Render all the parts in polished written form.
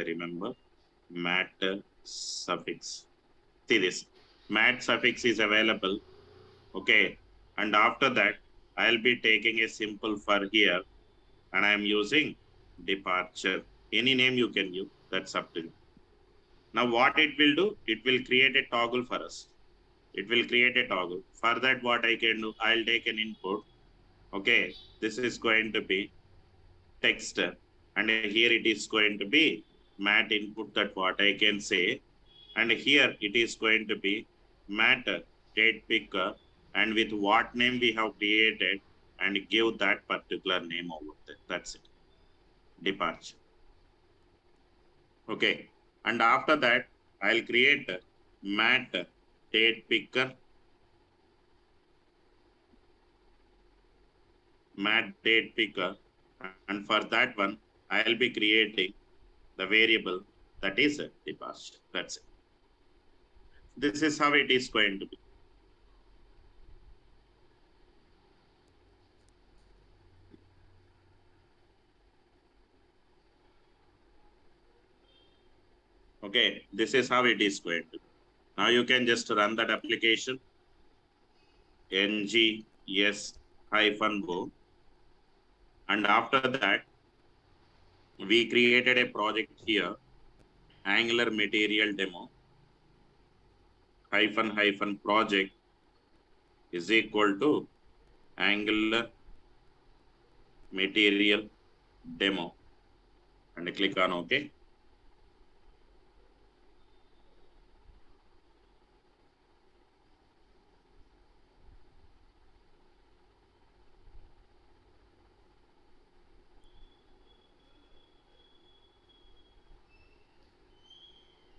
remember. Mat suffix. See this. Mat suffix is available. Okay. And after that, I'll be taking a simple for here and I'm using departure. Any name you can use. That's up to you. Now what it will do? It will create a toggle for us. It will create a toggle. For that, what I can do, I'll take an input. Okay. This is going to be text. And here it is going to be mat input that what I can say. And here it is going to be mat date picker and with what name we have created and give that particular name over there. That's it. Departure. Okay. And after that, I'll create mat date picker, mat date picker. And for that one, I'll be creating the variable that is departure. That's it. This is how it is going to be. Okay, this is how it is going to be. Now you can just run that application. NGS-O. And after that, we created a project here, Angular Material Demo, --project is equal to Angular Material Demo. And click on OK.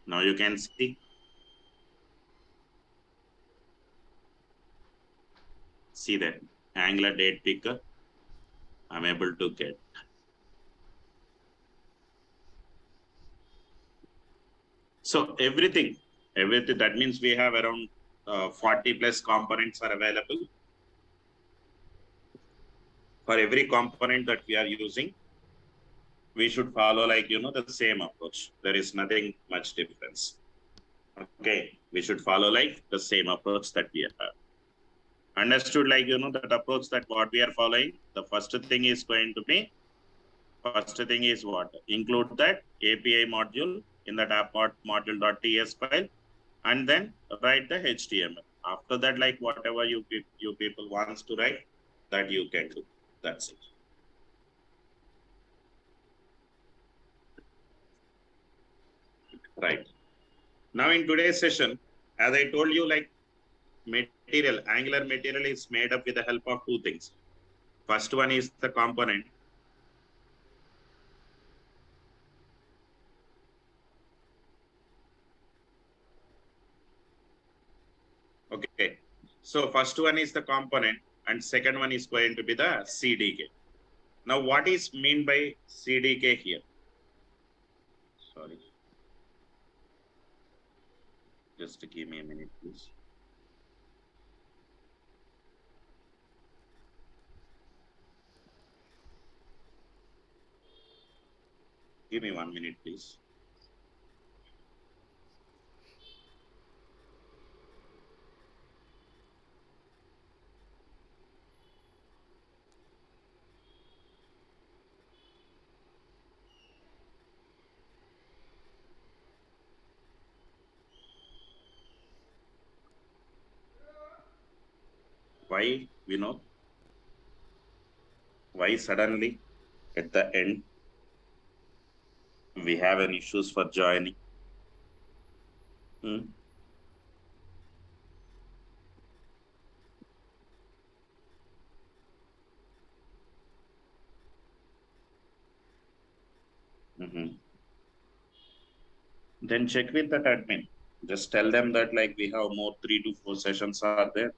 Now you can see that Angular date picker I'm able to get. So everything, that means we have around 40 plus components are available. For every component that we are using, we should follow like, the same approach. There is nothing much difference. Okay, we should follow like the same approach that we have. Understood like, that approach that what we are following, the first thing is going to be, what? Include that API module in that app module.ts file and then write the HTML. After that, like whatever you people wants to write, that you can do. That's it. Right. Now in today's session, as I told you, like Angular material is made up with the help of two things. First one is the component. Okay. So first one is the component and second one is going to be the CDK. Now what is mean by CDK here? Sorry. Just give me a minute, please. Give me 1 minute, please. Why, why suddenly at the end we have an issues for joining? Then check with that admin. Just tell them that like we have more 3 to 4 sessions are there.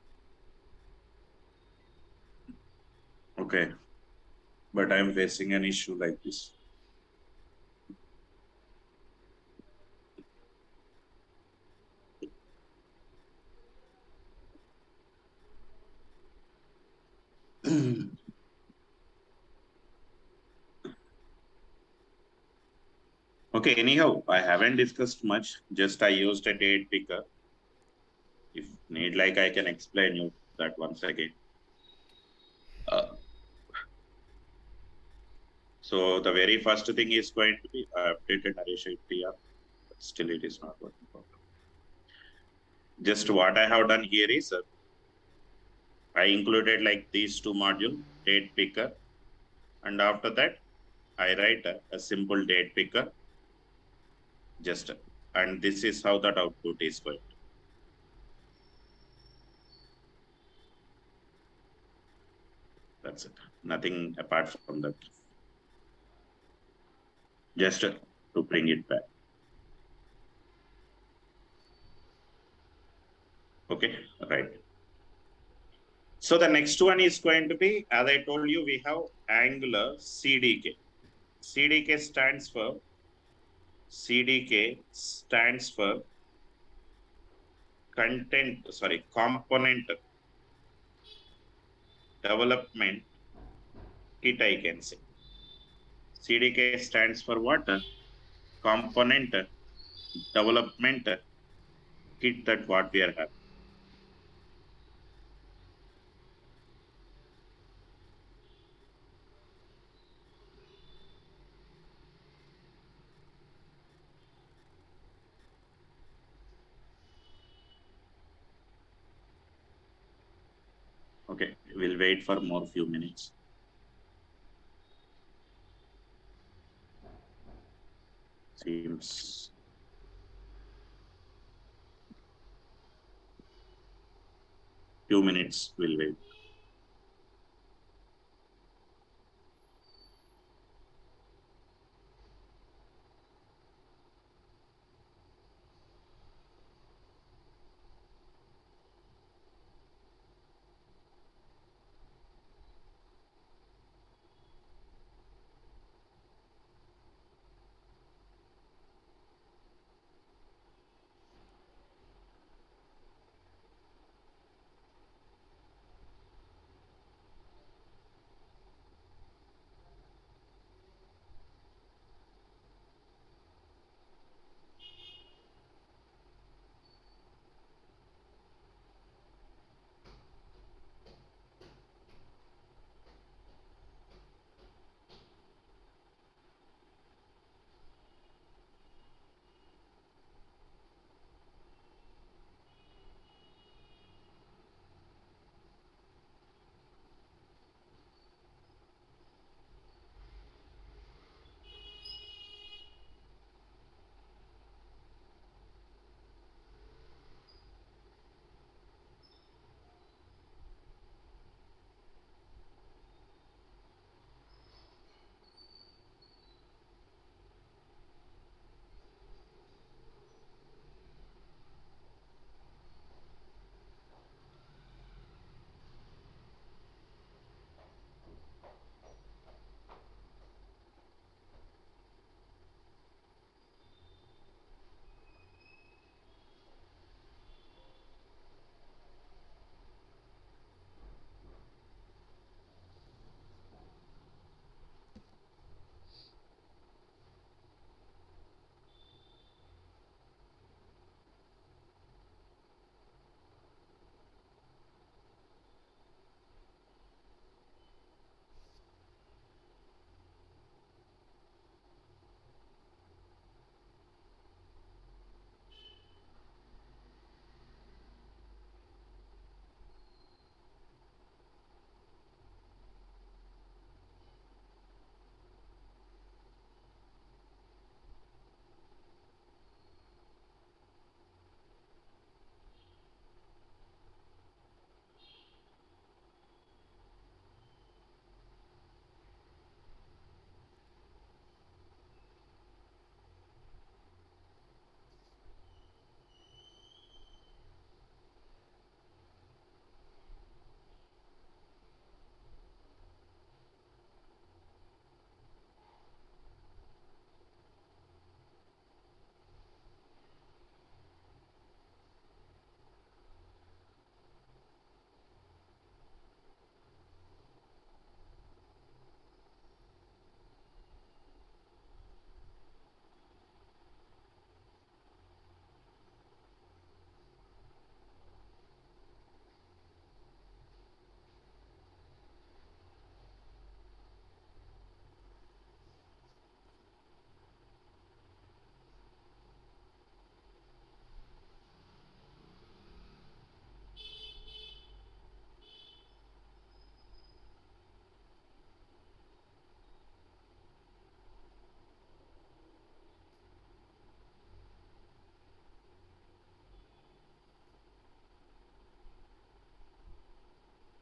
Okay. But I'm facing an issue like this. Okay, anyhow, I haven't discussed much, just I used a date picker. If need, like, I can explain you that once again. uh, so the very first thing is going to be updated Naresh PR, but still it is not working properly. Just what I have done here is I included like these two module, date picker, and after that I write a simple date picker, just, and this is how that output is going. That's it. Nothing apart from that. Just to bring it back. Okay, right. So the next one is going to be, as I told you, we have Angular CDK. CDK stands for component development kit, I can say. CDK stands for what? Component development kit, that what we are having. Okay, we'll wait for more few minutes. Seems few minutes, we'll wait.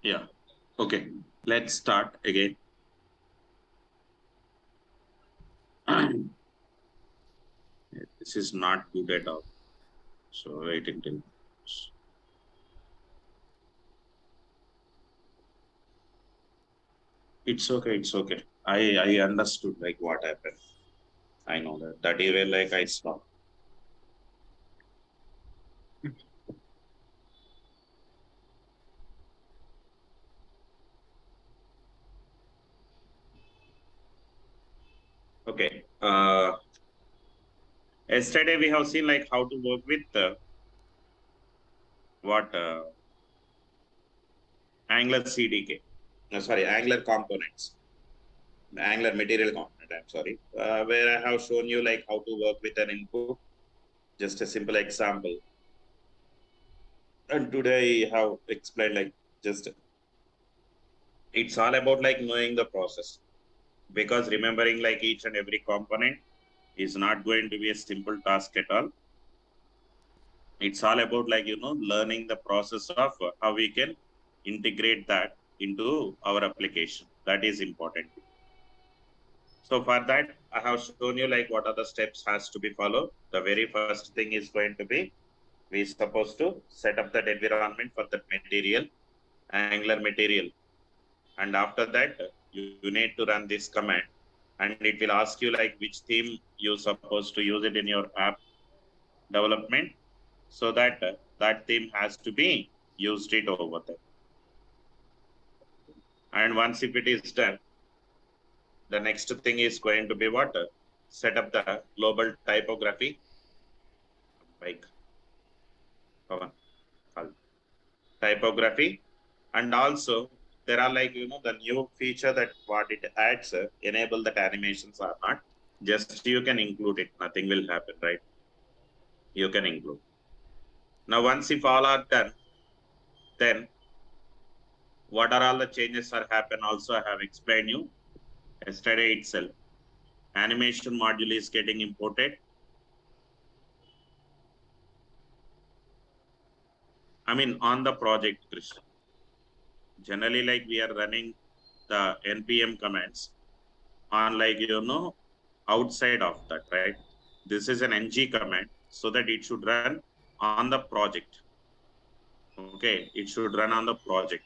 Yeah. Okay. Let's start again. This is not good at all. So wait until. It's okay. It's okay. I understood like what happened. I know that. That even like I stopped. Okay. Yesterday we have seen like how to work with what Angular CDK. Sorry, Angular components. Angular material component. I'm sorry. Where I have shown you like how to work with an input. Just a simple example. And today I have explained like just it's all about like knowing the process, because remembering like each and every component is not going to be a simple task at all. It's all about like learning the process of how we can integrate that into our application. That is important. So for that I have shown you like what are the steps has to be followed. The very first thing is going to be we supposed to set up that environment for that material, Angular material. And after that you need to run this command, and it will ask you like which theme you supposed to use it in your app development, so that that theme has to be used it over there. And once if it is done, the next thing is going to be what, set up the global typography, like typography. And also there are like the new feature that what it adds, enable that animations are not, just you can include it, nothing will happen, right? You can include. Now once if all are done, then what are all the changes are happen also I have explained you yesterday itself. Animation module is getting imported. I mean on the project, Krishna. Generally like we are running the npm commands on like outside of that, right? This is an ng command, so that it should run on the project. Okay, it should run on the project.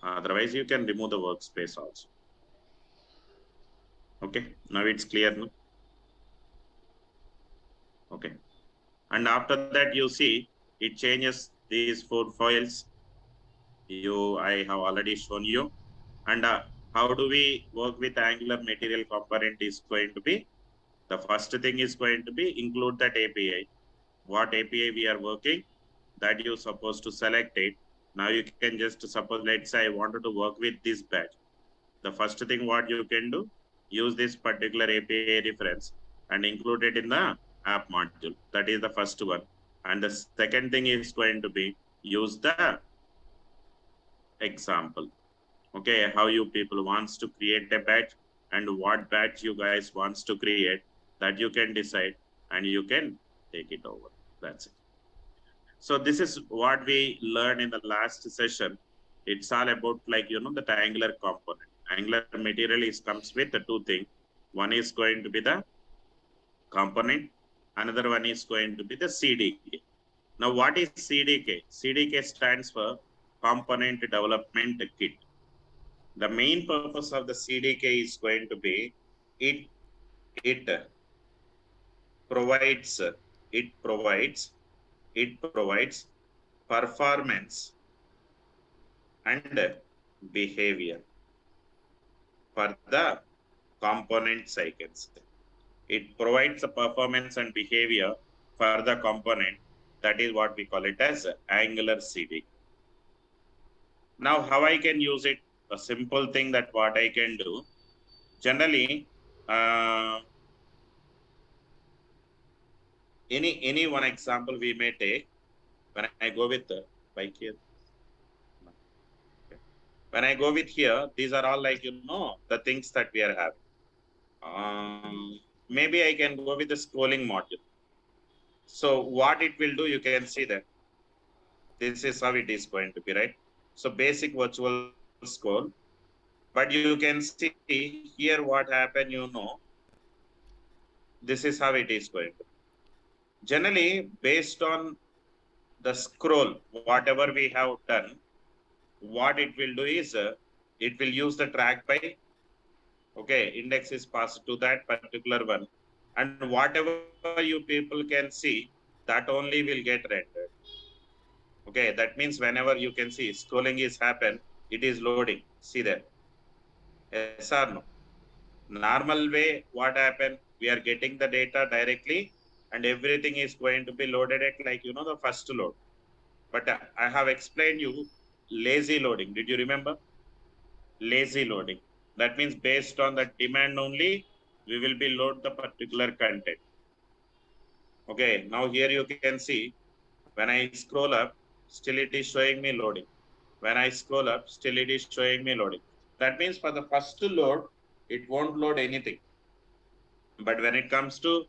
Otherwise you can remove the workspace also. Okay, now it's clear, no? Okay. And after that you see it changes these 4 files. I have already shown you. And how do we work with Angular material component is going to be, the first thing is going to be include that API. What API we are working, that you supposed to select it. Now you can just suppose, let's say I wanted to work with this batch. The first thing what you can do, use this particular API reference and include it in the app module. That is the first one. And the second thing is going to be use the example. Okay, how you people wants to create a batch and what batch you guys wants to create, that you can decide and you can take it over. That's it. So this is what we learned in the last session. It's all about like the Angular component. Angular material is comes with the two things. One is going to be the component, another one is going to be the CDK. Now what is CDK? CDK stands for component development kit. The main purpose of the CDK is going to be it it provides it provides it provides performance and behavior for the components, I can say. It provides the performance and behavior for the component. That is what we call it as Angular CDK. Now how I can use it? A simple thing that what I can do generally, uh, any one example we may take. When I go with the bike here, when I go with here, these are all like the things that we are having. Maybe I can go with the scrolling module. So what it will do, you can see that this is how it is going to be, right? So basic virtual scroll. But you can see here what happened, this is how it is going to. Generally, based on the scroll, whatever we have done, what it will do is it will use the track by, okay, index is passed to that particular one. And whatever you people can see, that only will get rendered. Okay, that means whenever you can see scrolling is happen, it is loading. See there. Yes or no? Normal way, what happened? We are getting the data directly and everything is going to be loaded at like, the first load. But I have explained you lazy loading. Did you remember? Lazy loading. That means based on the demand only, we will be load the particular content. Okay, now here you can see when I scroll up, still it is showing me loading. When I scroll up, still it is showing me loading. That means for the first load, it won't load anything. But when it comes to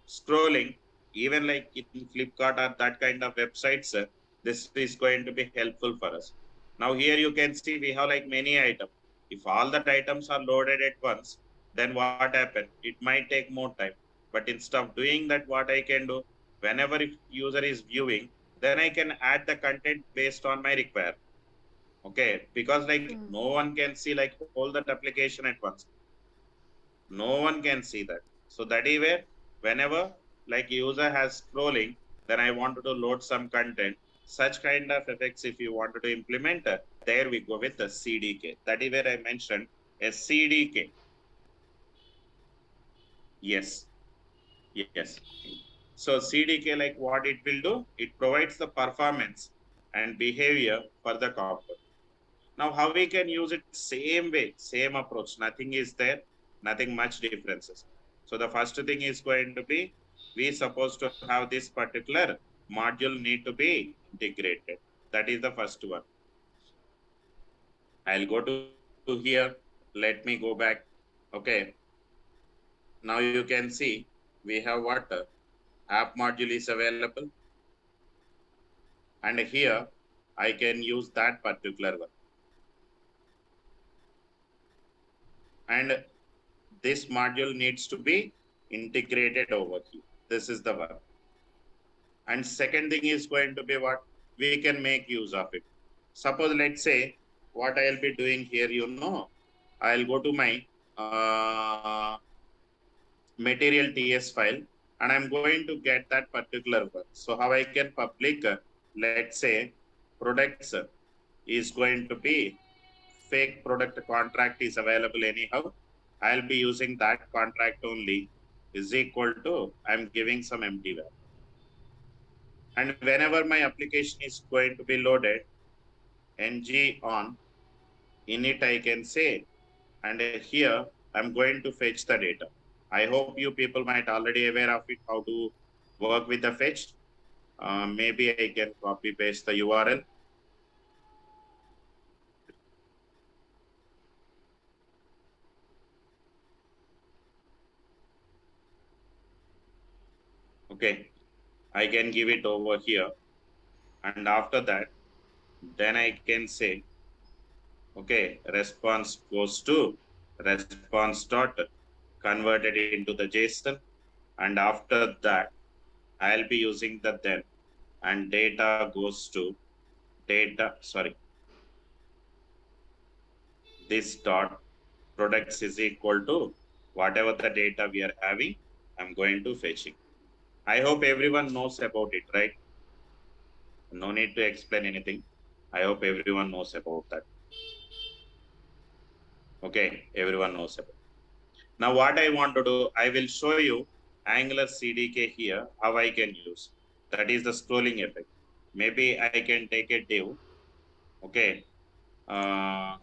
scrolling, even like in Flipkart or that kind of websites, this is going to be helpful for us. Now here you can see we have like many items. If all that items are loaded at once, then what happen? It might take more time. But instead of doing that, what I can do, whenever if user is viewing, then I can add the content based on my requirement. Okay, because like Hmm. no one can see like all that application at once. No one can see that. So that is where whenever like user has scrolling, then I wanted to load some content. Such kind of effects, if you wanted to implement, there we go with the CDK. That is where I mentioned a CDK. Yes, yes. So CDK, like what it will do, it provides the performance and behavior for the component. Now, how we can use it same way, same approach. Nothing is there, nothing much differences. So the first thing is going to be, we supposed to have this particular module need to be integrated. That is the first one. I'll go to here. Let me go back. Okay. Now you can see we have what app module is available. And here I can use that particular one. And this module needs to be integrated over here. This is the one. And second thing is going to be what we can make use of it. Suppose let's say what I'll be doing here, I'll go to my material TS file and I'm going to get that particular one. So how I can public, let's say products is going to be fake product contract is available anyhow. I'll be using that contract only is equal to, I'm giving some empty value. And whenever my application is going to be loaded, ng on init I can say, and here I'm going to fetch the data. I hope you people might already aware of it, how to work with the fetch. Maybe I can copy paste the URL. Okay, I can give it over here. And after that, then I can say, okay, response goes to response dot converted into the JSON. And after that, I'll be using the then and data goes to data, sorry, this dot products is equal to whatever the data we are having, I'm going to fetching. I hope everyone knows about it, right? No need to explain anything. I hope everyone knows about that. Okay, everyone knows about it. Now what I want to do, I will show you Angular CDK here, how I can use. That is the scrolling effect. Maybe I can take a div. Okay. Uh,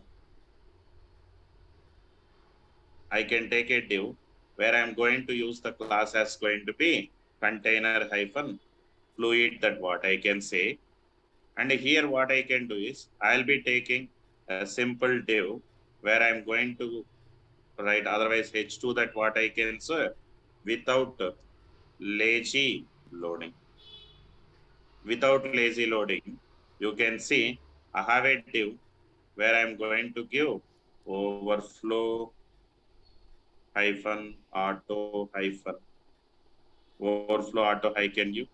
I can take a div where I'm going to use the class as going to be container hyphen fluid, that what I can say. And here what I can do is I'll be taking a simple div where I'm going to write otherwise H2, that what I can say without lazy loading. Without lazy loading, you can see I have a div where I'm going to give overflow hyphen auto hyphen overflow auto I can give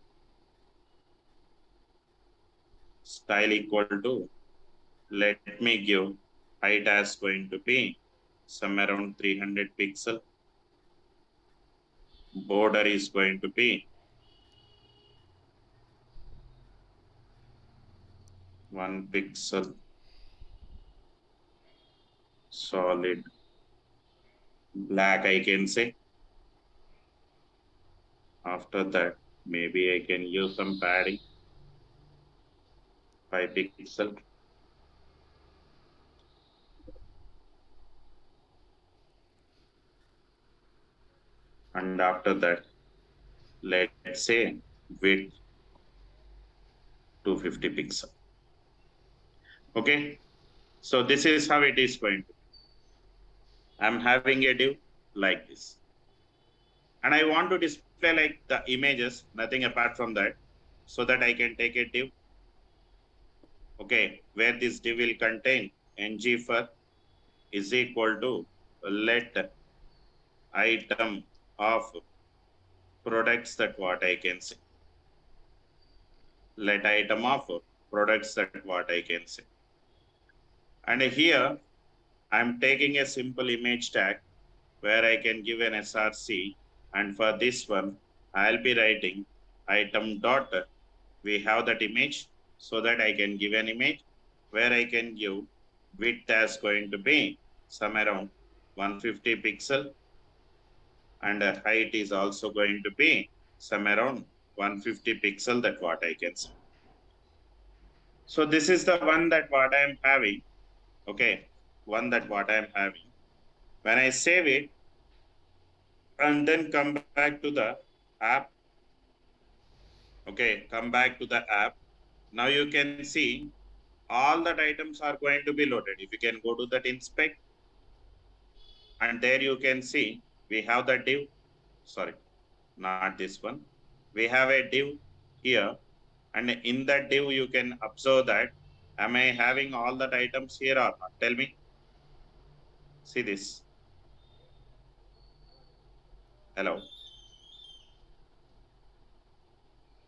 style equal to, let me give height as going to be some around 300 pixel. Border is going to be 1 pixel. Solid black I can say. After that, maybe I can use some padding, 5 pixel. And after that, let's say width 250 pixel. Okay, so this is how it is going to be. I'm having a div like this. And I want to display like the images, nothing apart from that, so that I can take a div. Okay, where this div will contain ng for is equal to let item of products that what I can say. Let item of products that what I can say. And here I'm taking a simple image tag where I can give an src, and for this one I'll be writing item dot, we have that image, so that I can give an image where I can give width as going to be some around 150 pixel, and height is also going to be some around 150 pixel, that what I can say. So this is the one that what I am having. Okay, one that what I am having. When I save it and then come back to the app, okay, come back to the app. Now you can see all that items are going to be loaded. If you can go to that inspect, and there you can see we have the div, sorry, not this one. We have a div here, and in that div you can observe that, am I having all that items here or not? Tell me. See this. Hello.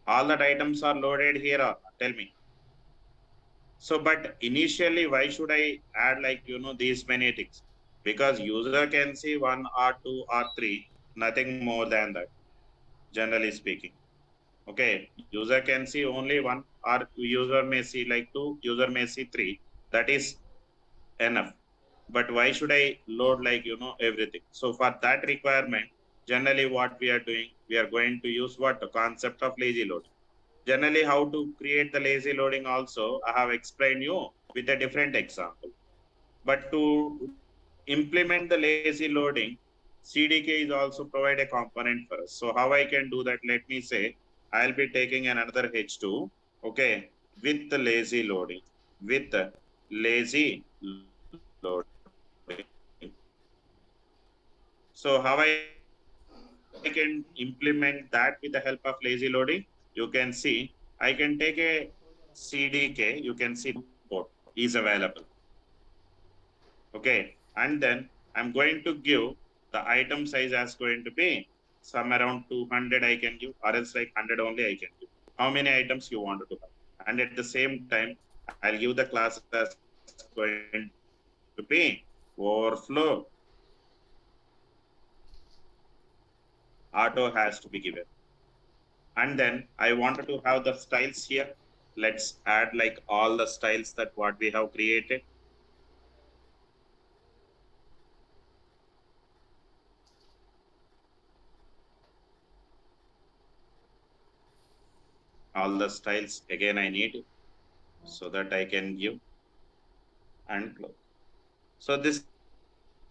All that items are loaded here or not? Tell me. So, but initially, why should I add like, these many things? Because user can see 1 or 2 or 3, nothing more than that, generally speaking. Okay, user can see only 1, or user may see like 2, user may see 3. That is enough. But why should I load like, everything? So for that requirement, generally what we are doing, we are going to use what? The concept of lazy load. Generally, how to create the lazy loading also, I have explained you with a different example. But to implement the lazy loading, CDK is also provide a component for us. So how I can do that? Let me say, I'll be taking another H2, okay, with the lazy loading, with the lazy loading. So how I can implement that with the help of lazy loading? You can see, I can take a CDK, you can see port is available. Okay, and then I'm going to give the item size as going to be some around 200 I can give, or else like 100 only I can give. How many items you want to have? And at the same time, I'll give the class as going to be overflow auto has to be given. And then I wanted to have the styles here. Let's add like all the styles that what we have created. All the styles again I need, so that I can give and close. So this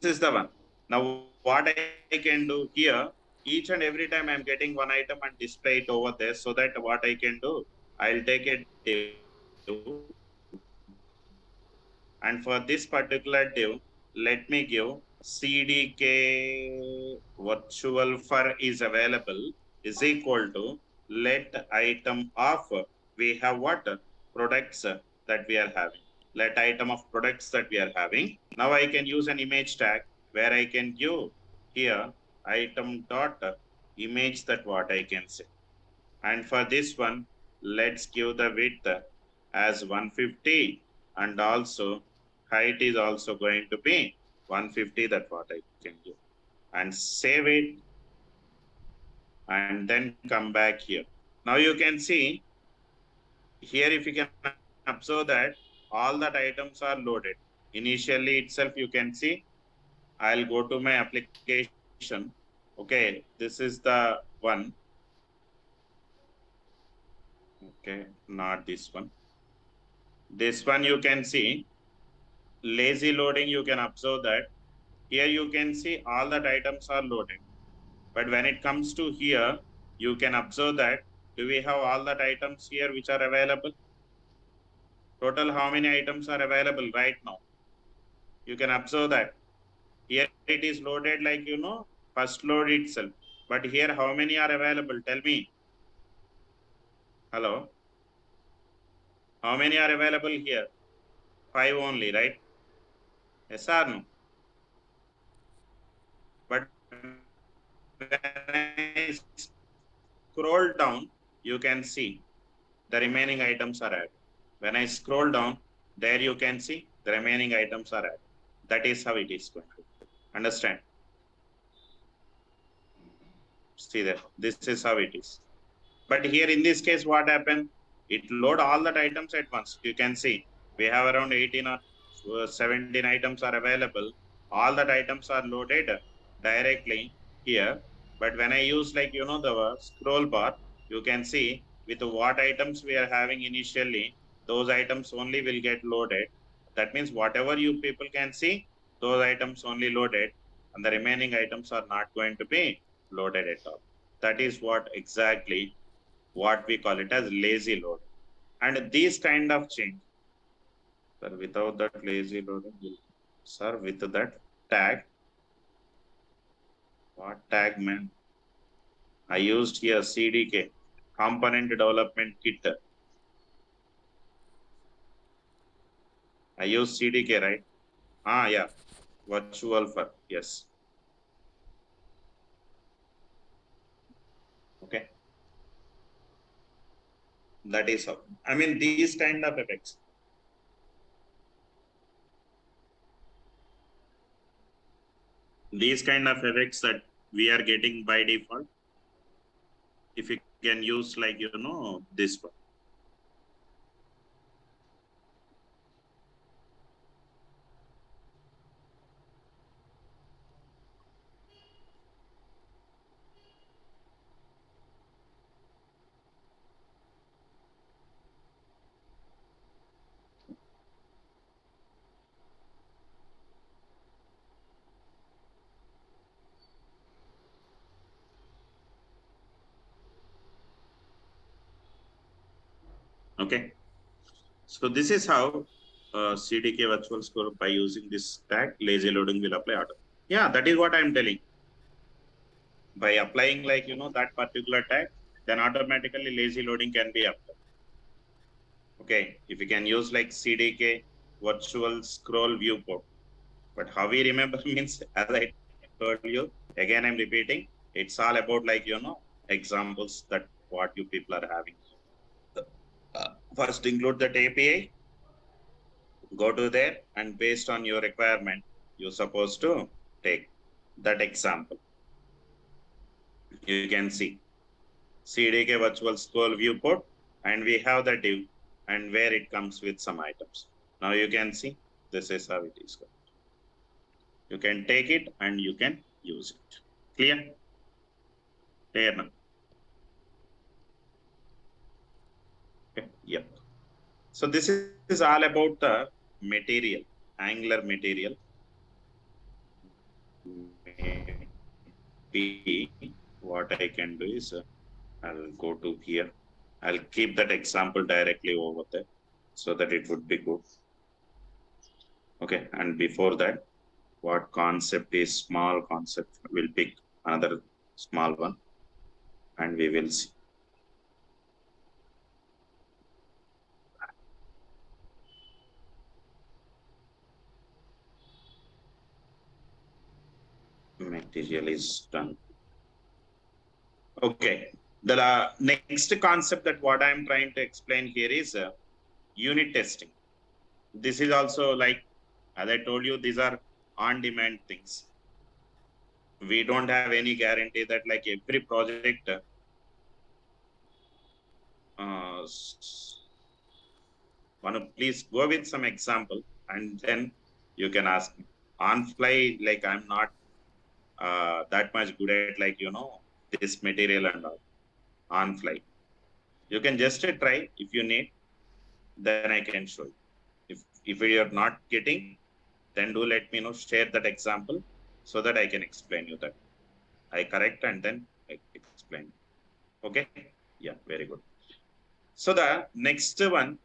is the one. Now what I can do here, each and every time I'm getting one item and display it over there, so that what I can do, I'll take a div, and for this particular div, let me give CDK virtual for is available is equal to let item of, we have what products that we are having. let item of products that we are having. Now I can use an image tag where I can give here item dot image that what I can say. And for this one, let's give the width as 150 and also height is also going to be 150, that what I can give. And save it and then come back here. Now you can see here, if you can observe that all that items are loaded. Initially itself, you can see, I'll go to my application. Okay, this is the one. Okay, not this one. This one you can see, lazy loading, you can observe that. Here you can see all that items are loaded. But when it comes to here, you can observe that, do we have all that items here which are available? Total how many items are available right now? You can observe that. Here it is loaded like, first load itself. But here how many are available? Tell me. Hello. How many are available here? 5 only, right? Yes or no? But when I scroll down, you can see the remaining items are added. When I scroll down, there you can see the remaining items are added. That is how it is going to. Understand? See there. This is how it is. But here in this case, what happened? It load all that items at once. You can see we have around 18 or 17 items are available. All that items are loaded directly here. But when I use like, the scroll bar, you can see with what items we are having initially, those items only will get loaded. That means whatever you people can see, those items only loaded and the remaining items are not going to be loaded at all. That is what we call it as lazy load. And these kind of change, sir, without that lazy loading, sir, with that tag, what tag meant? I used here CDK, component development kit. I used CDK, right? Yeah, virtual for, yes. Okay. That is how. I mean, these kind of effects. These kind of effects that we are getting by default, if you can use like, this one. Okay. So this is how CDK virtual store by using this tag lazy loading will apply auto. Yeah, that is what I'm telling. By applying like, that particular tag, then automatically lazy loading can be applied. Okay, if you can use like CDK virtual scroll viewport. But how we remember means, as I told you, again, I'm repeating, it's all about like, examples that what you people are having. First include that API, go to there, and based on your requirement, you're supposed to take that example. You can see CDK virtual scroll viewport, and we have the div and where it comes with some items. Now you can see this is how it is going. You can take it and you can use it. Clear? Clear now? Okay. Yep. So this is all about the material, Angular material. Maybe what I can do is I'll go to here. I'll keep that example directly over there so that it would be good. Okay. And before that, what concept is small concept? We'll pick another small one and we will see. GL is done. Okay. The next concept that what I'm trying to explain here is unit testing. This is also like, as I told you, these are on-demand things. We don't have any guarantee that like every project want to please go with some example and then you can ask me. On fly, like I'm not that much good at like this material and all. On fly, you can just try. If you need, then I can show you. If you're not getting, then do let me know, share that example so that I can explain you that. I correct and then I explain. Okay. Yeah, very good. So the next one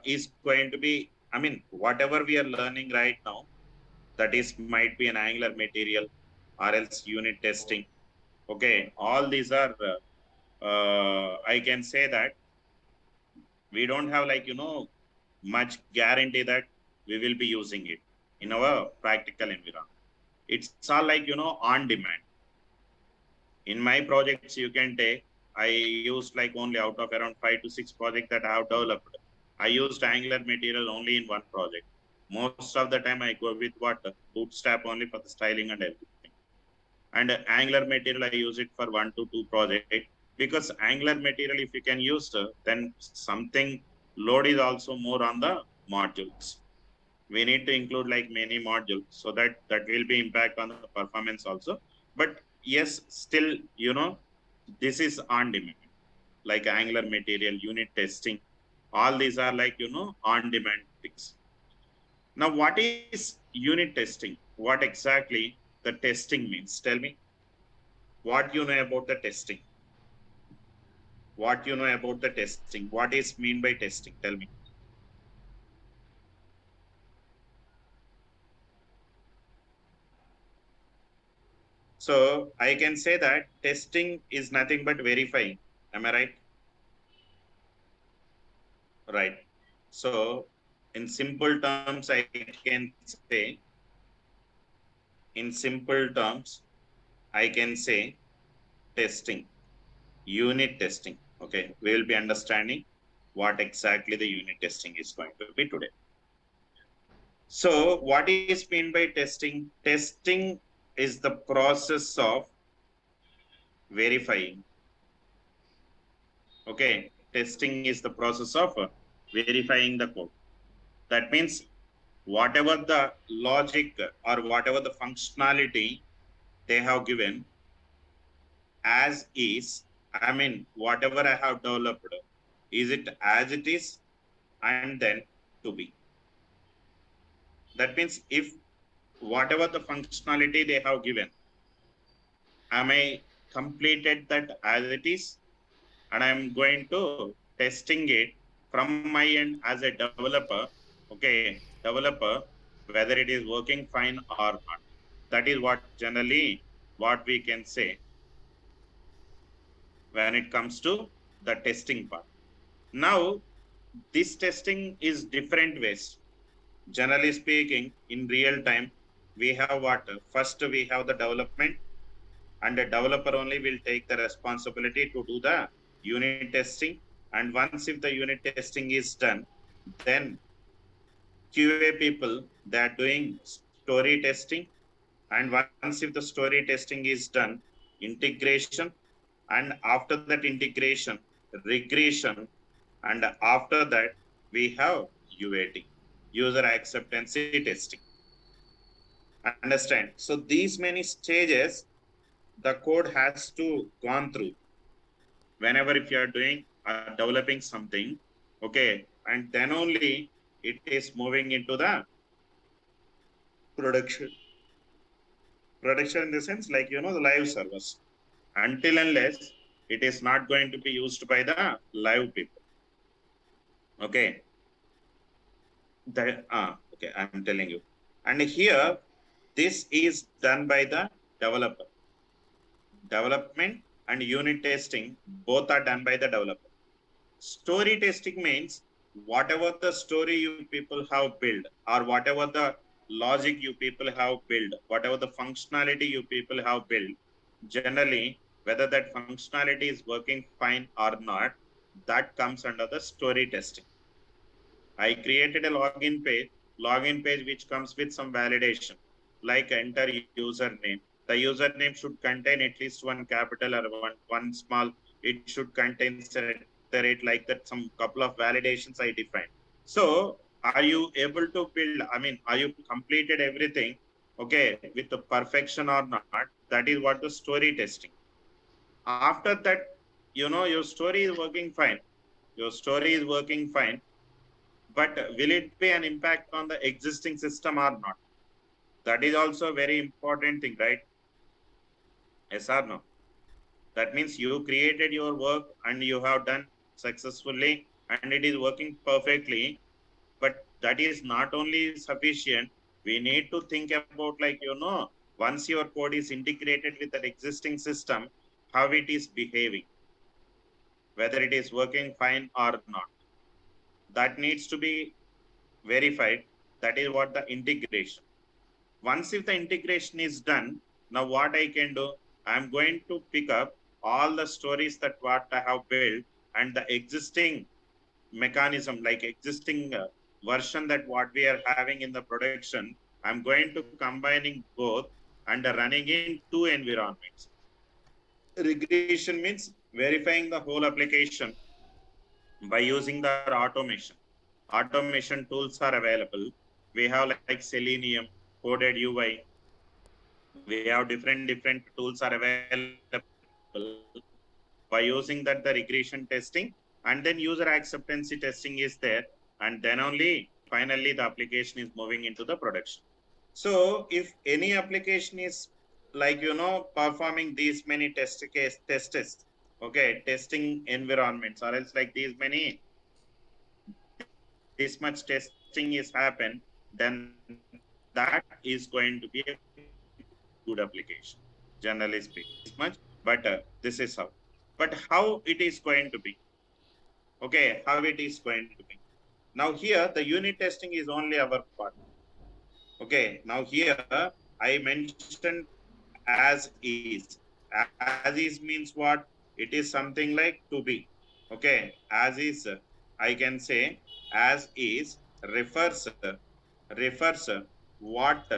is going to be, I mean, whatever we are learning right now, that is might be an angular material or else unit testing. Okay. All these are, I can say that we don't have like, much guarantee that we will be using it in our practical environment. It's all like, on demand. In my projects, you can take, I used like only out of around 5 to 6 projects that I have developed, I used Angular material only in one project. Most of the time I go with what? Bootstrap only for the styling and everything. And Angular material, I use it for 1 to 2 projects, because Angular material, if you can use, then something load is also more on the modules. We need to include like many modules, so that will be impact on the performance also. But yes, still, this is on demand, like Angular material, unit testing. All these are like, on demand things. Now, what is unit testing? What exactly the testing means? Tell me what you know about the testing. What you know about the testing? What is mean by testing? Tell me. So I can say that testing is nothing but verifying. Am I right? Right. So in simple terms, I can say, in simple terms, I can say testing, unit testing. Okay. We will be understanding what exactly the unit testing is going to be today. So what is mean by testing? Testing is the process of verifying. Okay. Testing is the process of verifying the code. That means whatever the logic or whatever the functionality they have given as is, I mean, whatever I have developed, is it as it is and then to be. That means if whatever the functionality they have given, am I completed that as it is, and I'm going to testing it from my end as a developer. Okay, developer, whether it is working fine or not. That is what generally what we can say when it comes to the testing part. Now, this testing is different ways. Generally speaking, in real time, we have what? First, we have the development, and the developer only will take the responsibility to do the unit testing. And once if the unit testing is done, then QA people, they are doing story testing. And once if the story testing is done, integration, and after that integration, regression, and after that we have UAT, user acceptance testing. Understand? So these many stages the code has to gone through whenever if you are doing developing something. Okay, and then only it is moving into the production. Production in the sense like the live servers. Until unless it is not going to be used by the live people. Okay. Okay, I'm telling you. And here, this is done by the developer. Development and unit testing, both are done by the developer. Story testing means whatever the story you people have built, or whatever the logic you people have built, whatever the functionality you people have built, generally, whether that functionality is working fine or not, that comes under the story testing. I created a login page which comes with some validation, like enter username. The username should contain at least one capital or one small. It should contain rate like that. Some couple of validations I defined. So, are you able to build? I mean, are you completed everything? Okay, with the perfection or not? That is what the story testing. After that, your story is working fine. Your story is working fine, but will it be an impact on the existing system or not? That is also a very important thing, right? Yes or no? That means you created your work and you have done successfully and it is working perfectly. But that is not only sufficient. We need to think about, like, once your code is integrated with an existing system, how it is behaving, whether it is working fine or not. That needs to be verified. That is what the integration. Once if the integration is done, now what I can do, I'm going to pick up all the stories that what I have built and the existing mechanism, like existing version that what we are having in the production. I'm going to combining both and running in two environments. Regression means verifying the whole application by using the automation. Automation tools are available. We have like Selenium, coded UI, we have different tools are available. By using that, the regression testing and then user acceptance testing is there, and then only finally the application is moving into the production. So if any application is like performing these many tests, okay, testing environments, or else like these many, this much testing is happened, then that is going to be a good application, generally speaking. This much, but this is how. But how it is going to be? Okay, how it is going to be? Now here the unit testing is only our part. Okay, now here I mentioned as is. As is means what? It is something like to be. Okay, as is, I can say as is refers what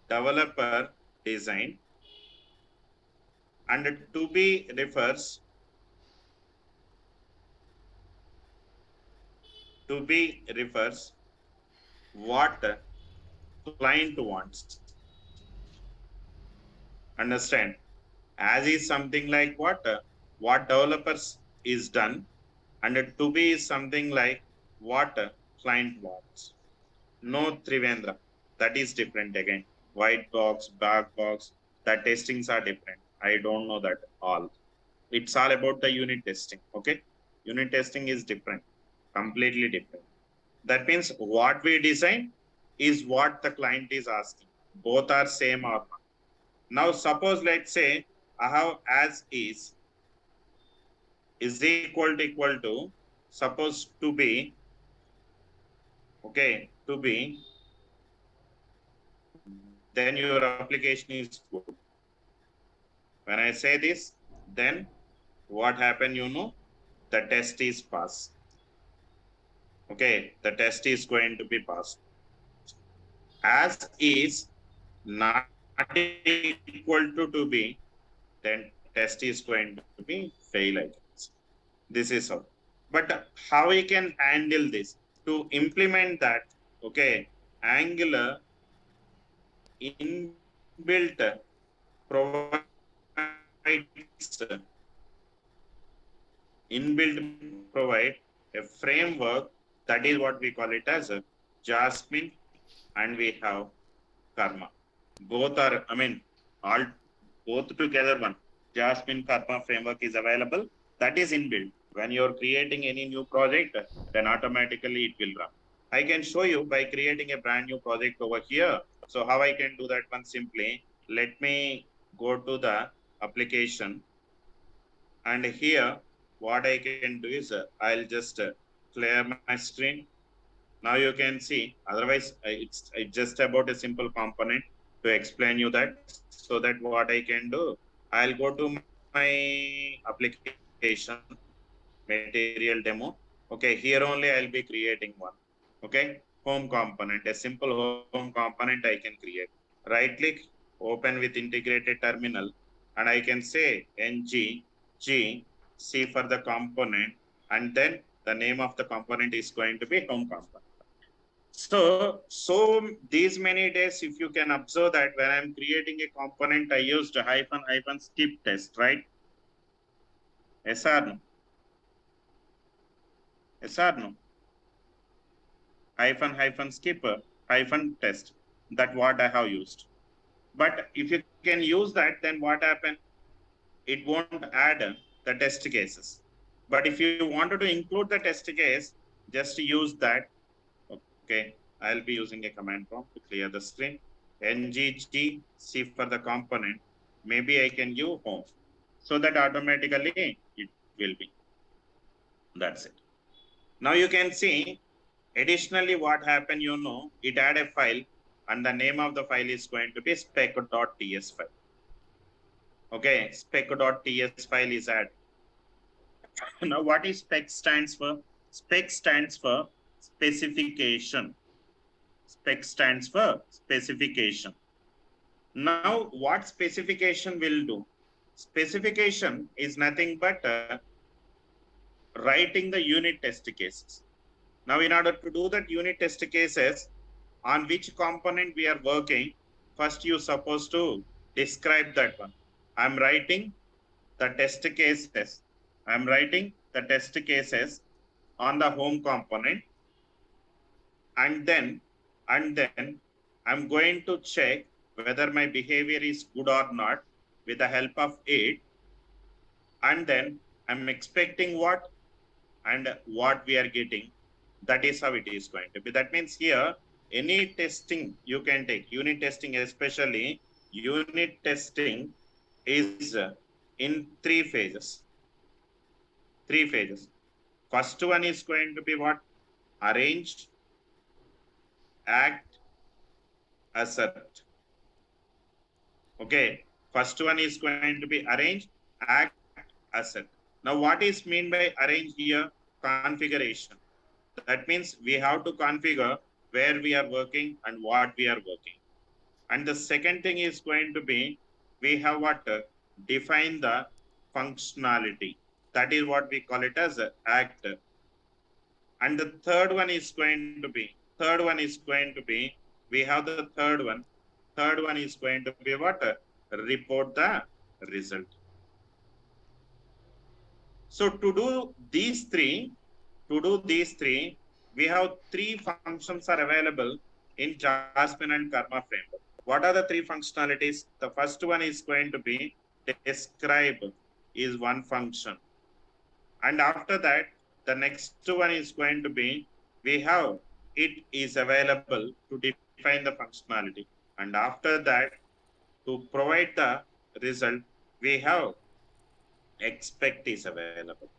developer design, and to be refers what client wants. Understand? As is something like what developers is done, and to be is something like what client wants. No, Trivendra, that is different again. White box, black box, the testings are different. I don't know that all. It's all about the unit testing. Okay, unit testing is different, completely different. That means what we design is what the client is asking. Both are same or not. Now suppose, let's say I have as is equal to, suppose to be, okay, to be, then your application is good. When I say this, then what happened, the test is passed. Okay, the test is going to be passed. As is not equal to be, then test is going to be fail, I guess. This is how. But how we can handle this? To implement that, okay, Angular inbuilt provides provide a framework, that is what we call it as a Jasmine, and we have Karma. Both are, I mean, all both together one. Jasmine Karma framework is available. That is inbuilt. When you're creating any new project, then automatically it will run. I can show you by creating a brand new project over here. So how I can do that one? Simply let me go to the application, and here what I can do is I'll just clear my screen. Now you can see, otherwise it's just about a simple component to explain you that, so that what I can do, I'll go to my application, material demo. Okay, here only I'll be creating one. Okay, home component, a simple home component I can create. Right click, open with integrated terminal, and I can say ng g c for the component, and then the name of the component is going to be home component. So these many days, if you can observe that when I'm creating a component, I used hyphen hyphen skip test, right? Yes or no? Yes or no? Hyphen hyphen skip hyphen test. That what I have used. But if you can use that, then what happen? It won't add the test cases. But if you wanted to include the test case, just use that. Okay, I'll be using a command prompt to clear the screen. ngg c for the component. Maybe I can use home, so that automatically it will be. That's it. Now you can see. Additionally, what happened? It add a file, and the name of the file is going to be spec.ts file. Okay, spec.ts file is added. Now, what is spec stands for? Spec stands for specification. Spec stands for specification. Now, what specification will do? Specification is nothing but writing the unit test cases. Now, in order to do that unit test cases, on which component we are working, first you supposed to describe that one. I'm writing the test cases. I'm writing the test cases on the home component, and then I'm going to check whether my behavior is good or not with the help of it, and then I'm expecting what and what we are getting. That is how it is going to be. That means here any testing you can take, unit testing especially, unit testing is in three phases. First one is going to be what? Arrange, act, assert. Okay, first one is going to be arrange, act, assert. Now what is mean by arrange here? Configuration. That means we have to configure where we are working and what we are working. And the second thing is going to be, we have what? Define the functionality. That is what we call it as act. And the third one is going to be, we have the third one. Third one is going to be what? Report the result. So to do these three, we have three functions are available in Jasmine and Karma framework. What are the three functionalities? The first one is going to be describe is one function. And after that, the next one is going to be, we have it is available to define the functionality. And after that, to provide the result, we have expect is available.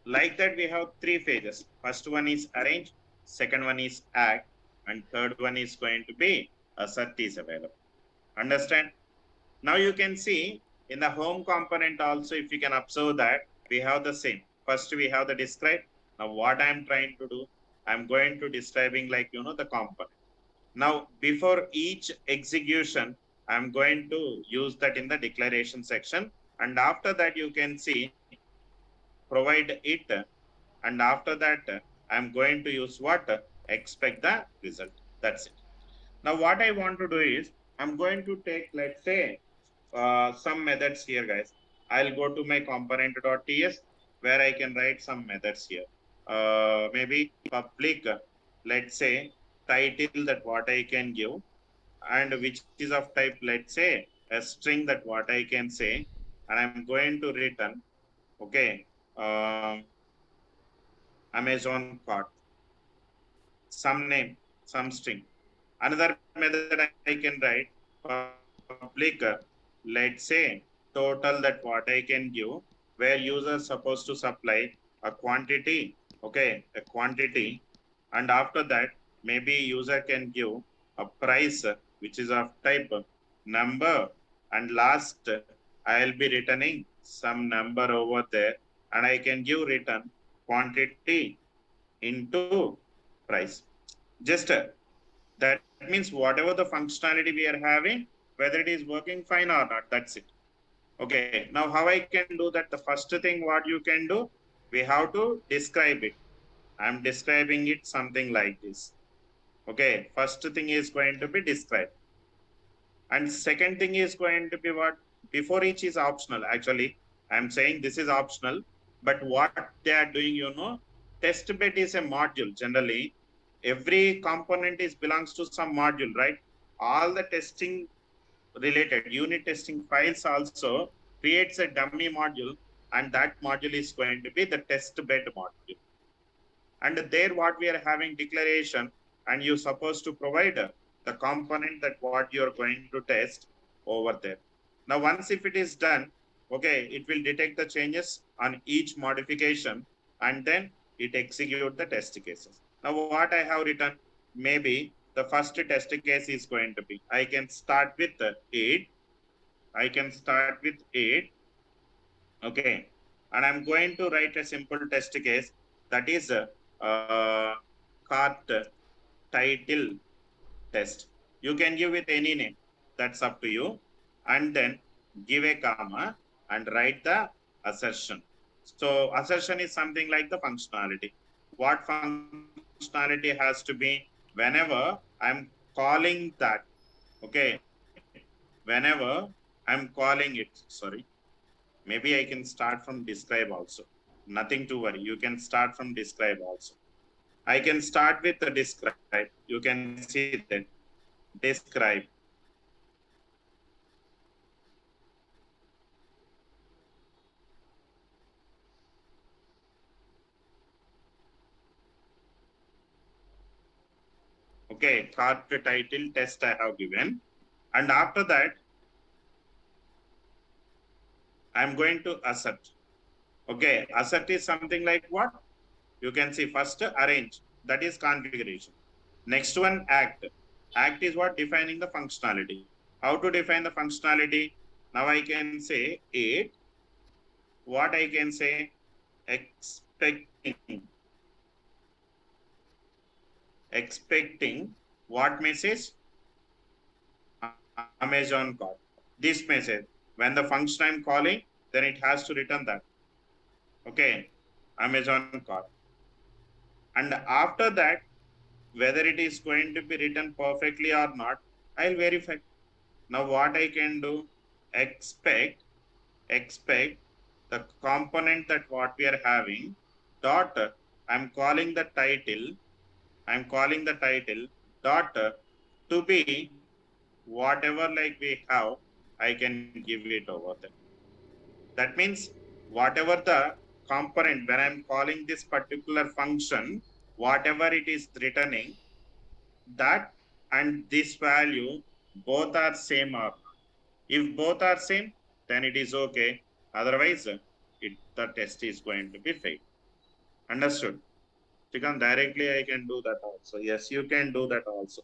Like that, we have three phases. First one is arrange, second one is act, and third one is going to be assert is available. Understand? Now you can see in the home component also, if you can observe that, we have the same. First we have the describe. Now what I'm trying to do, I'm going to describing like, the component. Now before each execution, I'm going to use that in the declaration section. And after that, you can see provide it. And after that, I'm going to use what? Expect the result. That's it. Now what I want to do is, I'm going to take, let's say, some methods here, guys. I'll go to my component.ts where I can write some methods here. Maybe public, let's say, title that what I can give, and which is of type, let's say, a string that what I can say, and I'm going to return, okay, Amazon cart, some name, some string. Another method I can write public, let's say, total that what I can give, where user supposed to supply a quantity, okay, a quantity, and after that maybe user can give a price which is of type number, and last I'll be returning some number over there, and I can give return quantity into price. Just that means whatever the functionality we are having, whether it is working fine or not, that's it. Okay, now how I can do that? The first thing what you can do, we have to describe it. I'm describing it something like this. Okay, first thing is going to be described. And second thing is going to be what? Before each is optional. Actually, I'm saying this is optional, but what they are doing, test bed is a module. Generally, every component is belongs to some module, right? All the testing related unit testing files also creates a dummy module, and that module is going to be the test bed module. And there what we are having declaration, and you're supposed to provide the component that what you're going to test over there. Now, once if it is done, okay, it will detect the changes on each modification, and then it execute the test cases. Now, what I have written, maybe the first test case is going to be, I can start with 8. I can start with 8. Okay. And I'm going to write a simple test case that is cart title test. You can give it any name. That's up to you. And then give a comma and write the assertion. So assertion is something like the functionality. What functionality has to be whenever I'm calling that, okay, whenever I'm calling it, sorry, maybe I can start from describe also. Nothing to worry. You can start from describe also. I can start with the describe. You can see that describe. Okay, cart title test I have given. And after that, I'm going to assert. Okay, assert is something like what? You can see first arrange. That is configuration. Next one, act. Act is what? Defining the functionality. How to define the functionality? Now I can say 8. What I can say? Expecting. Expecting what message? Amazon call. This message. When the function I'm calling, then it has to return that. Okay. Amazon call. And after that, whether it is going to be written perfectly or not, I'll verify. Now what I can do? Expect the component that what we are having dot, I'm calling the title, dot to be whatever like we have, I can give it over there. That means whatever the component, when I'm calling this particular function, whatever it is returning, that and this value both are same or not. If both are same, then it is okay. Otherwise, the test is going to be failed. Understood? Chikan, directly I can do that also. Yes, you can do that also.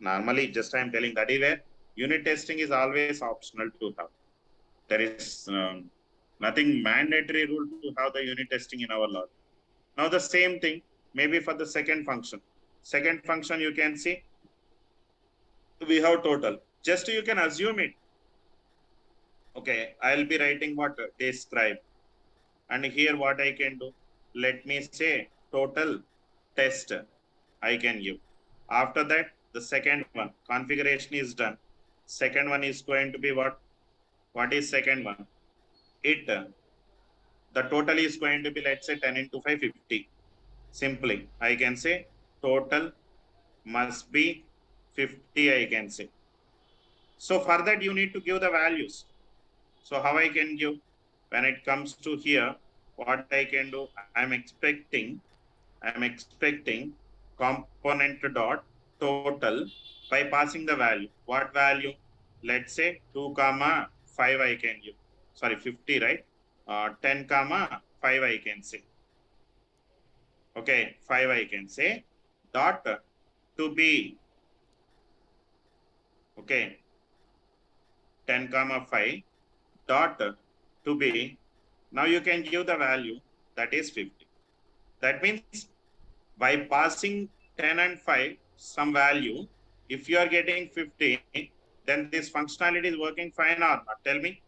Normally, just I'm telling that is where unit testing is always optional to have. There is nothing mandatory rule to have the unit testing in our law. Now the same thing, maybe for the second function. Second function, you can see we have total. Just you can assume it. Okay, I'll be writing what describe. And here what I can do, let me say total test I can give. After that, the second one, configuration is done. Second one is going to be what? What is second one? It, the total is going to be, let's say 10 into 550. Simply, I can say total must be 50, I can say. So for that, you need to give the values. So how I can give? When it comes to here, what I can do, I'm expecting component dot total by passing the value. What value? Let's say 2 comma 5 I can give. Sorry, 50, right? 10 comma 5 I can say. Okay, 5 I can say dot to be, okay, 10 comma 5 dot to be, now you can give the value that is 50. That means by passing 10 and 5 some value, if you are getting 50, then this functionality is working fine or not? Tell me,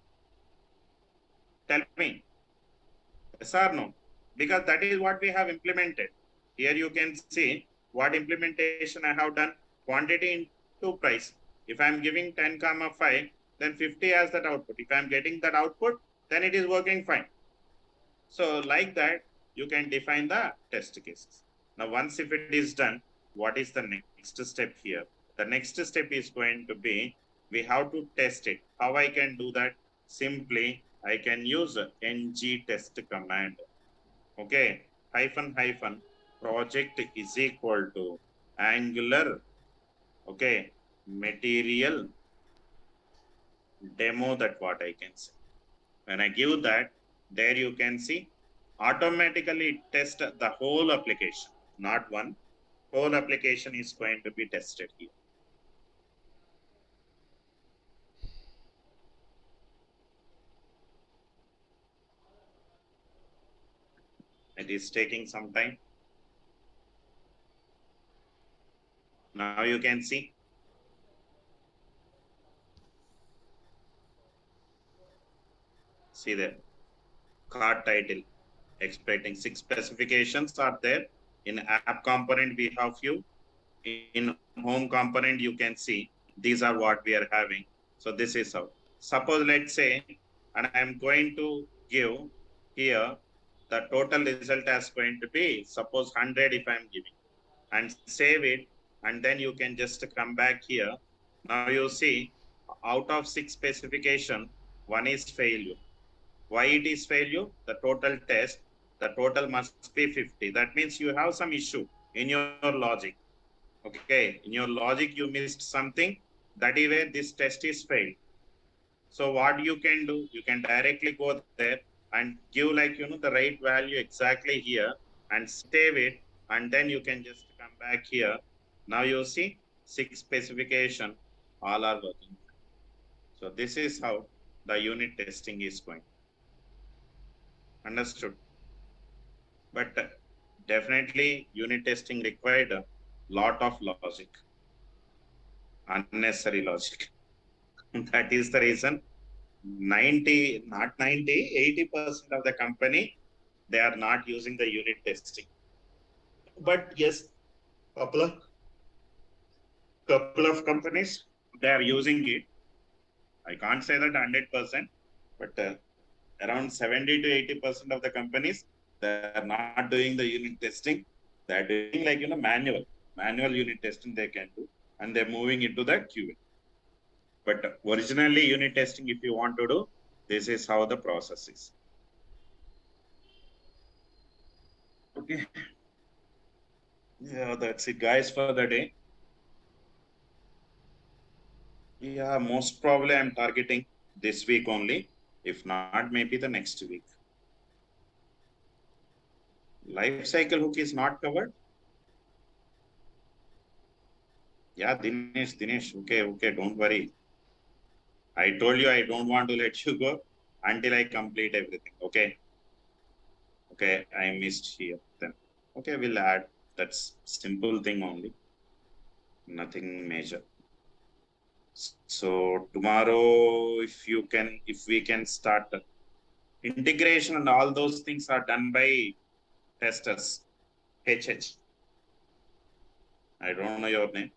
yes or no? Because that is what we have implemented. Here you can see what implementation I have done, quantity into price. If I am giving 10 comma 5, then 50 as that output. If I am getting that output, then it is working fine. So like that, you can define the test cases. Now, once if it is done, what is the next step here? The next step is going to be, we have to test it. How I can do that? Simply, I can use ng test command. Okay, hyphen project is equal to Angular, okay, material demo, that what I can say. When I give that, there you can see automatically test the whole application, not one. Whole application is going to be tested here. It is taking some time. Now you can see. See there, card title, expecting 6 specifications are there. In app component, we have few. In home component, you can see these are what we are having. So this is how. Suppose let's say, and I am going to give here the total result as going to be, suppose 100 if I am giving, and save it, and then you can just come back here. Now you see, out of 6 specification, one is failure. Why it is failure? The total test, the total must be 50. That means you have some issue in your logic. Okay, in your logic, you missed something. That is where this test is failed. So what you can do, you can directly go there and give the right value exactly here and save it. And then you can just come back here. Now you see 6 specification, all are working. So this is how the unit testing is going. Understood? But definitely unit testing required a lot of logic, unnecessary logic. That is the reason 90, not 90, 80% of the company, they are not using the unit testing. But yes, couple of companies, they are using it. I can't say that 100%, but around 70 to 80% of the companies, they are not doing the unit testing. They are doing manual unit testing they can do, and they're moving into the QA. But originally unit testing, if you want to do, this is how the process is. Okay. Yeah, that's it, guys, for the day. Yeah, most probably I'm targeting this week only. If not, maybe the next week. Life cycle hook is not covered. Yeah, Dinesh. Okay, don't worry. I told you I don't want to let you go until I complete everything. Okay, I missed here then. Okay, we'll add. That's simple thing only. Nothing major. So tomorrow, if we can start integration and all those things are done by testers. HH. I don't know your name.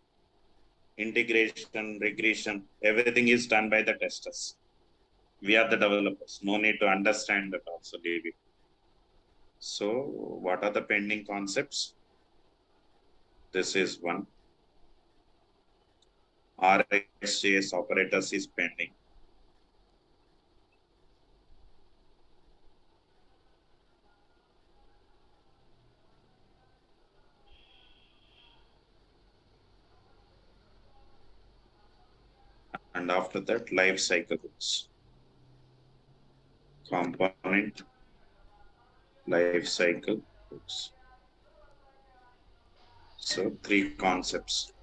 Integration, regression, everything is done by the testers. We are the developers. No need to understand that also, David. So what are the pending concepts? This is one. RxJS operators is pending. And after that, life cycle hooks. Component, life cycle hooks. So 3 concepts.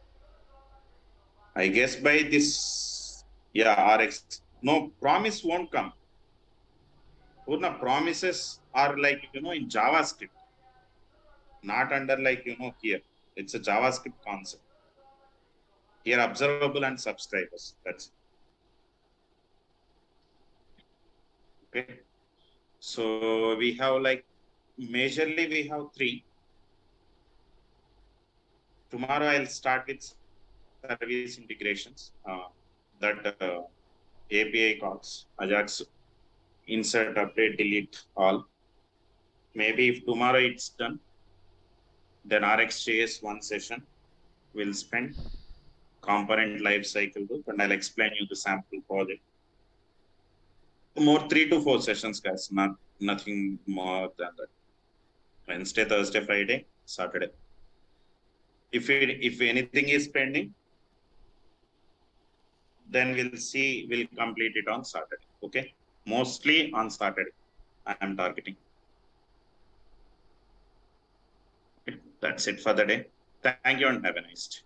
I guess by this, yeah, RX. No, promise won't come. Purna, promises are like, in JavaScript, not under like, here. It's a JavaScript concept. Here, observable and subscribers. That's it. Okay. So we have like, majorly we have 3. Tomorrow I'll start with service integrations. That API calls, Ajax, insert, update, delete, all. Maybe if tomorrow it's done, then RxJS 1 session will spend component lifecycle loop, and I'll explain you the sample project. More 3 to 4 sessions, guys. Nothing more than that. Wednesday, Thursday, Friday, Saturday. If anything is pending, then we'll complete it on Saturday. Okay, mostly on Saturday I am targeting. Okay. That's it for the day. Thank you and have a nice day.